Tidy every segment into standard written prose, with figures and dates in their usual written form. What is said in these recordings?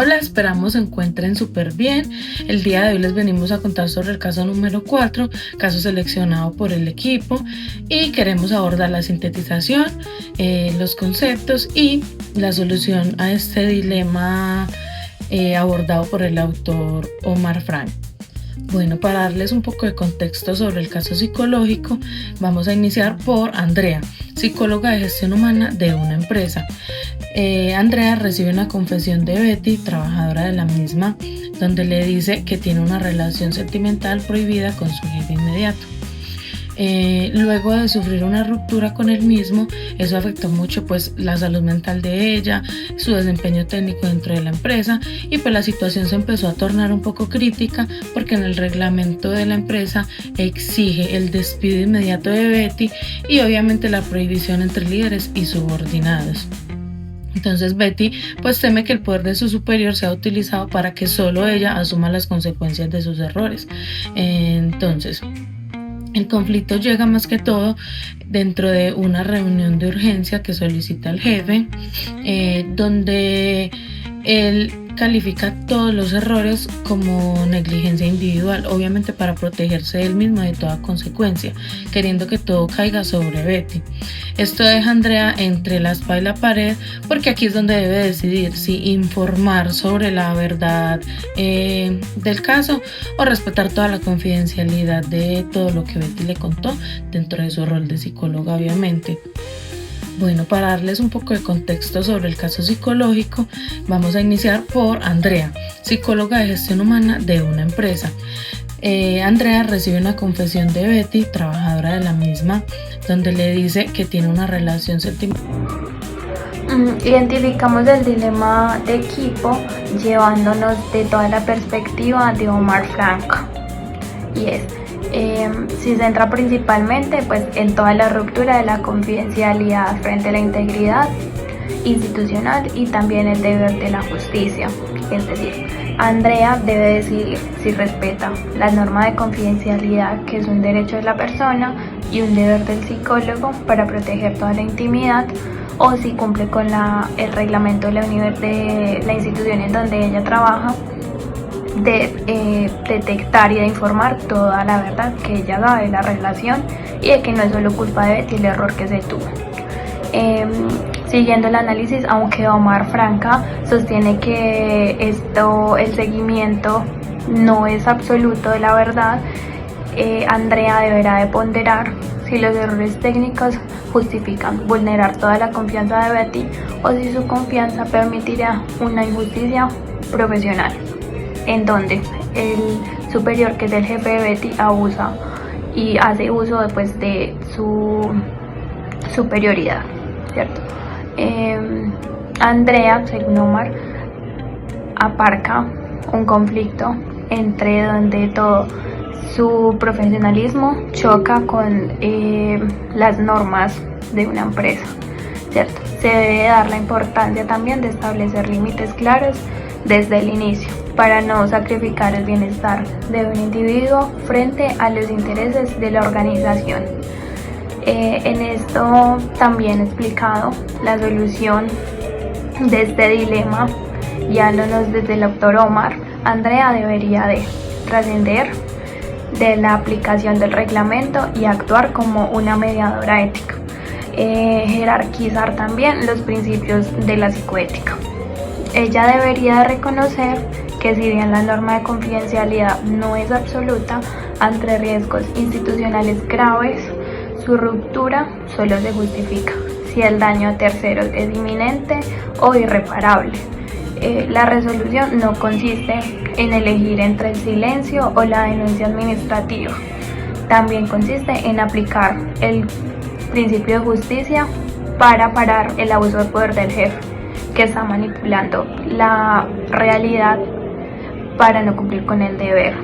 Hola, esperamos se encuentren súper bien. El día de hoy les venimos a contar sobre el caso número 4, caso seleccionado por el equipo, y queremos abordar la sintetización, los conceptos y la solución a este dilema abordado por el autor Omar Frank. Bueno, para darles un poco de contexto sobre el caso psicológico, vamos a iniciar por Andrea, psicóloga de gestión humana de una empresa. Andrea recibe una confesión de Betty, trabajadora de la misma, donde le dice que tiene una relación sentimental prohibida con su jefe inmediato. Luego de sufrir una ruptura con él mismo, eso afectó mucho pues la salud mental de ella, su desempeño técnico dentro de la empresa, y pues la situación se empezó a tornar un poco crítica porque en el reglamento de la empresa exige el despido inmediato de Betty y obviamente la prohibición entre líderes y subordinados. Entonces Betty pues teme que el poder de su superior sea utilizado para que solo ella asuma las consecuencias de sus errores. Entonces el conflicto llega más que todo dentro de una reunión de urgencia que solicita el jefe, donde él califica todos los errores como negligencia individual, obviamente para protegerse él mismo de toda consecuencia, queriendo que todo caiga sobre Betty. Esto deja a Andrea entre la espada y la pared, porque aquí es donde debe decidir si informar sobre la verdad del caso o respetar toda la confidencialidad de todo lo que Betty le contó dentro de su rol de psicóloga, obviamente. Bueno, para darles un poco de contexto sobre el caso psicológico, vamos a iniciar por Andrea, psicóloga de gestión humana de una empresa. Andrea recibe una confesión de Betty, trabajadora de la misma, donde le dice que tiene una relación sentimental. Identificamos el dilema de equipo llevándonos de toda la perspectiva de Omar Frank, y se centra principalmente pues en toda la ruptura de la confidencialidad frente a la integridad institucional y también el deber de la justicia. Es decir, Andrea debe decidir si respeta la norma de confidencialidad, que es un derecho de la persona y un deber del psicólogo para proteger toda la intimidad, o si cumple con el reglamento de la institución en donde ella trabaja, de detectar y de informar toda la verdad que ella sabe de la relación y de que no es solo culpa de Betty el error que se tuvo. Siguiendo el análisis, aunque Omar Franca sostiene que el seguimiento no es absoluto de la verdad, Andrea deberá de ponderar si los errores técnicos justifican vulnerar toda la confianza de Betty o si su confianza permitirá una injusticia profesional, en donde el superior, que es el jefe de Betty, abusa y hace uso después de su superioridad, ¿cierto? Andrea, según Omar, aparca un conflicto entre donde todo su profesionalismo choca con las normas de una empresa, ¿cierto? Se debe dar la importancia también de establecer límites claros desde el inicio, para no sacrificar el bienestar de un individuo frente a los intereses de la organización. En esto también he explicado la solución de este dilema, guiándonos desde el autor Omar. Andrea debería de trascender de la aplicación del reglamento y actuar como una mediadora ética, jerarquizar también los principios de la psicoética. Ella debería reconocer que si bien la norma de confidencialidad no es absoluta, ante riesgos institucionales graves, su ruptura solo se justifica si el daño a terceros es inminente o irreparable. La resolución no consiste en elegir entre el silencio o la denuncia administrativa. También consiste en aplicar el principio de justicia para parar el abuso de poder del jefe, que está manipulando la realidad para no cumplir con el deber.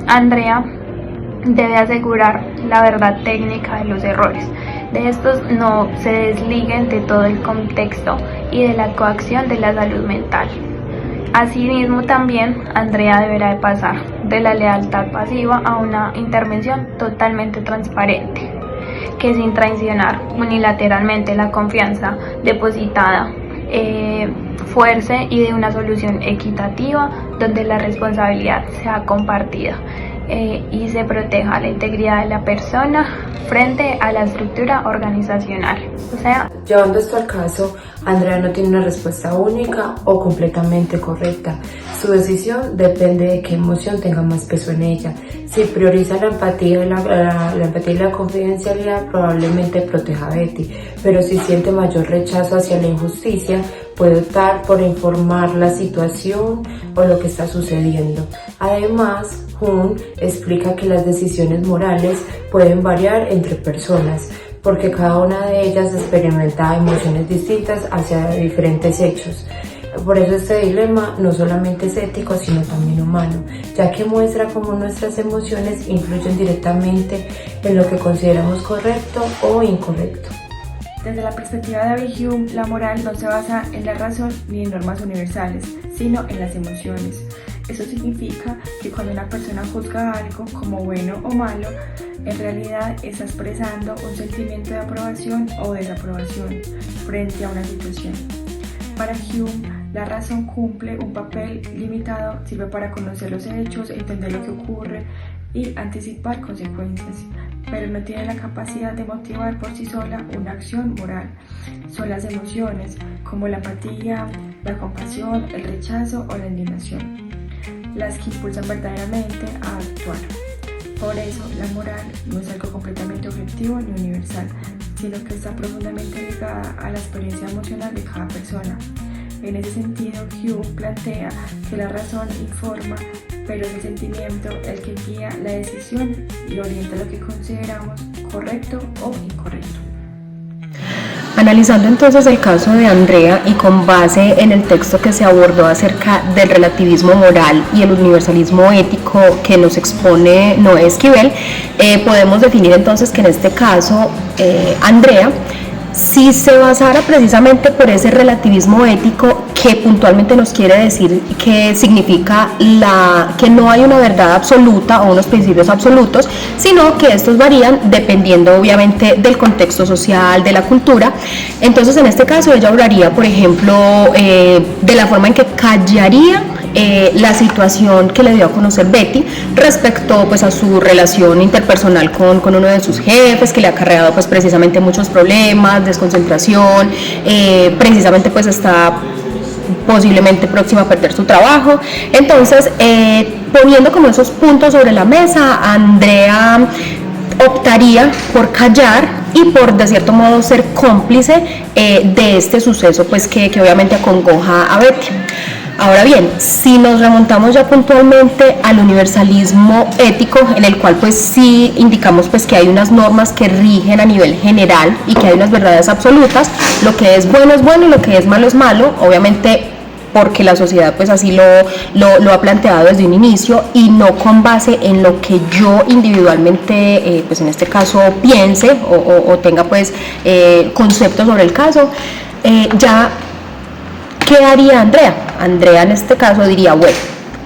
Andrea debe asegurar la verdad técnica de los errores. De estos no se desliguen de todo el contexto y de la coacción de la salud mental. Asimismo, también Andrea deberá de pasar de la lealtad pasiva a una intervención totalmente transparente, que sin traicionar unilateralmente la confianza depositada fuerce y de una solución equitativa donde la responsabilidad sea compartida y se proteja la integridad de la persona frente a la estructura organizacional. O sea, llevando esto al caso, Andrea no tiene una respuesta única o completamente correcta. Su decisión depende de qué emoción tenga más peso en ella. Si prioriza la empatía y la confidencialidad, probablemente proteja a Betty, pero si siente mayor rechazo hacia la injusticia, puede optar por informar la situación o lo que está sucediendo. Además, Jung explica que las decisiones morales pueden variar entre personas, porque cada una de ellas experimenta emociones distintas hacia diferentes hechos. Por eso este dilema no solamente es ético, sino también humano, ya que muestra cómo nuestras emociones influyen directamente en lo que consideramos correcto o incorrecto. Desde la perspectiva de David Hume, la moral no se basa en la razón ni en normas universales, sino en las emociones. Eso significa que cuando una persona juzga algo como bueno o malo, en realidad está expresando un sentimiento de aprobación o desaprobación frente a una situación. Para Hume, la razón cumple un papel limitado, sirve para conocer los hechos, entender lo que ocurre y anticipar consecuencias, pero no tiene la capacidad de motivar por sí sola una acción moral. Son las emociones, como la empatía, la compasión, el rechazo o la indignación, las que impulsan verdaderamente a actuar. Por eso, la moral no es algo completamente objetivo ni universal, sino que está profundamente ligada a la experiencia emocional de cada persona. En ese sentido, Hume plantea que la razón informa, pero es el sentimiento el que guía la decisión y orienta lo que consideramos correcto o incorrecto. Analizando entonces el caso de Andrea y con base en el texto que se abordó acerca del relativismo moral y el universalismo ético que nos expone Noé Esquivel, podemos definir entonces que en este caso Andrea, si se basara precisamente por ese relativismo ético que puntualmente nos quiere decir que significa que no hay una verdad absoluta o unos principios absolutos, sino que estos varían dependiendo obviamente del contexto social, de la cultura. Entonces en este caso ella hablaría, por ejemplo, de la forma en que callaría la situación que le dio a conocer Betty respecto pues a su relación interpersonal con uno de sus jefes, que le ha acarreado pues precisamente muchos problemas, desconcentración, precisamente pues está posiblemente próxima a perder su trabajo. Entonces poniendo como esos puntos sobre la mesa, Andrea optaría por callar y por de cierto modo ser cómplice de este suceso pues que obviamente acongoja a Betty. Ahora bien, si nos remontamos ya puntualmente al universalismo ético, en el cual pues sí indicamos pues que hay unas normas que rigen a nivel general y que hay unas verdades absolutas, lo que es bueno y lo que es malo, obviamente porque la sociedad pues así lo ha planteado desde un inicio y no con base en lo que yo individualmente pues en este caso piense o tenga pues conceptos sobre el caso. Ya, ¿qué haría Andrea? Andrea en este caso diría, bueno,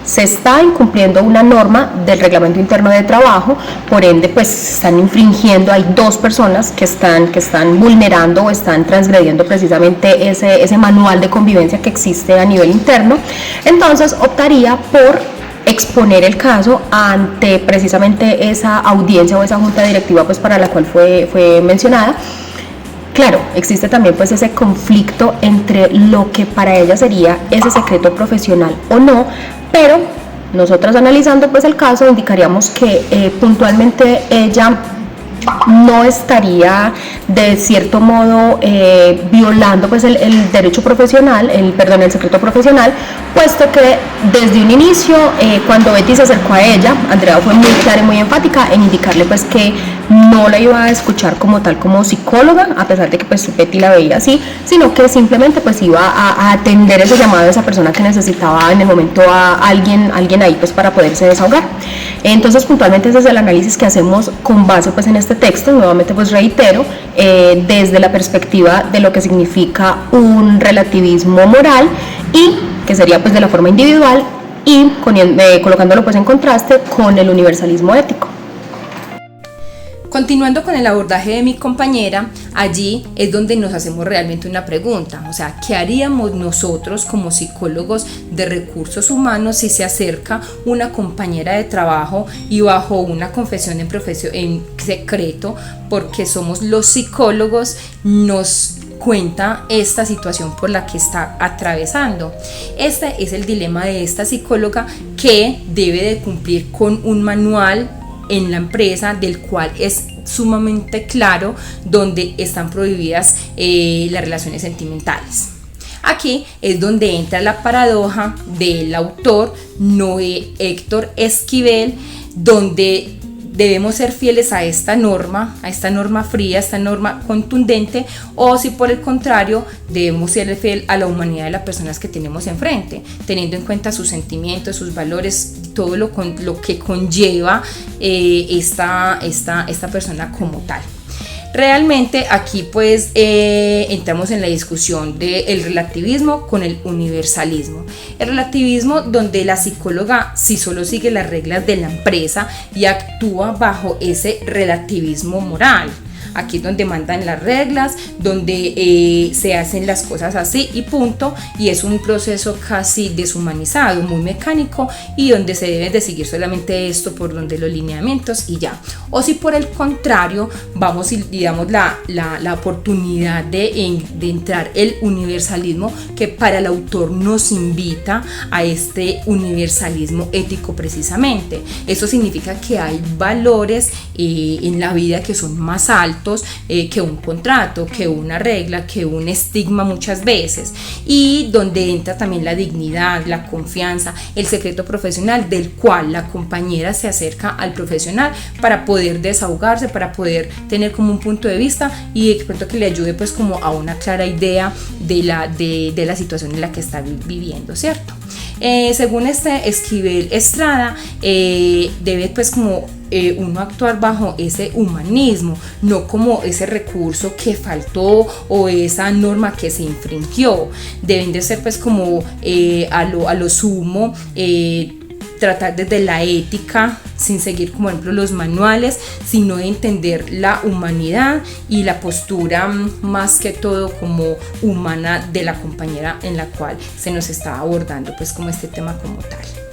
se está incumpliendo una norma del reglamento interno de trabajo, por ende pues se están infringiendo, hay dos personas que están vulnerando o están transgrediendo precisamente ese manual de convivencia que existe a nivel interno. Entonces optaría por exponer el caso ante precisamente esa audiencia o esa junta directiva pues para la cual fue mencionada. Claro, existe también pues ese conflicto entre lo que para ella sería ese secreto profesional o no, pero nosotras analizando pues el caso indicaríamos que puntualmente ella no estaría de cierto modo violando pues el derecho profesional, el secreto profesional, puesto que desde un inicio cuando Betty se acercó a ella, Andrea fue muy clara y muy enfática en indicarle pues que no la iba a escuchar como tal como psicóloga, a pesar de que pues Betty la veía así, sino que simplemente pues iba a atender ese llamado de esa persona que necesitaba en el momento a alguien ahí pues para poderse desahogar. Entonces puntualmente ese es el análisis que hacemos con base pues en este texto, nuevamente pues reitero, desde la perspectiva de lo que significa un relativismo moral y que sería pues de la forma individual y colocándolo pues en contraste con el universalismo ético. Continuando con el abordaje de mi compañera, allí es donde nos hacemos realmente una pregunta, o sea, ¿qué haríamos nosotros como psicólogos de recursos humanos si se acerca una compañera de trabajo y bajo una confesión en secreto, porque somos los psicólogos, nos cuenta esta situación por la que está atravesando? Este es el dilema de esta psicóloga, que debe de cumplir con un manual en la empresa del cual es sumamente claro donde están prohibidas las relaciones sentimentales. Aquí es donde entra la paradoja del autor Noé Héctor Esquivel, donde debemos ser fieles a esta norma fría, a esta norma contundente, o si por el contrario debemos ser fieles a la humanidad de las personas que tenemos enfrente, teniendo en cuenta sus sentimientos, sus valores, todo lo que conlleva esta persona como tal. Realmente aquí pues entramos en la discusión del relativismo con el universalismo. El relativismo, donde la psicóloga sí solo sigue las reglas de la empresa y actúa bajo ese relativismo moral. Aquí es donde mandan las reglas, donde se hacen las cosas así y punto, y es un proceso casi deshumanizado, muy mecánico, y donde se debe de seguir solamente esto por donde los lineamientos y ya. O si por el contrario vamos y damos la oportunidad de entrar el universalismo, que para el autor nos invita a este universalismo ético precisamente. Eso significa que hay valores en la vida que son más altos que un contrato, que una regla, que un estigma muchas veces, y donde entra también la dignidad, la confianza, el secreto profesional, del cual la compañera se acerca al profesional para poder desahogarse, para poder tener como un punto de vista y de pronto que le ayude pues como a una clara idea de la situación en la que está viviendo, ¿cierto? Según Esquivel Estrada, debe pues como uno actuar bajo ese humanismo, no como ese recurso que faltó o esa norma que se infringió. Deben de ser pues como a lo sumo tratar desde la ética, sin seguir como ejemplo los manuales, sino de entender la humanidad y la postura más que todo como humana de la compañera en la cual se nos está abordando pues como este tema como tal.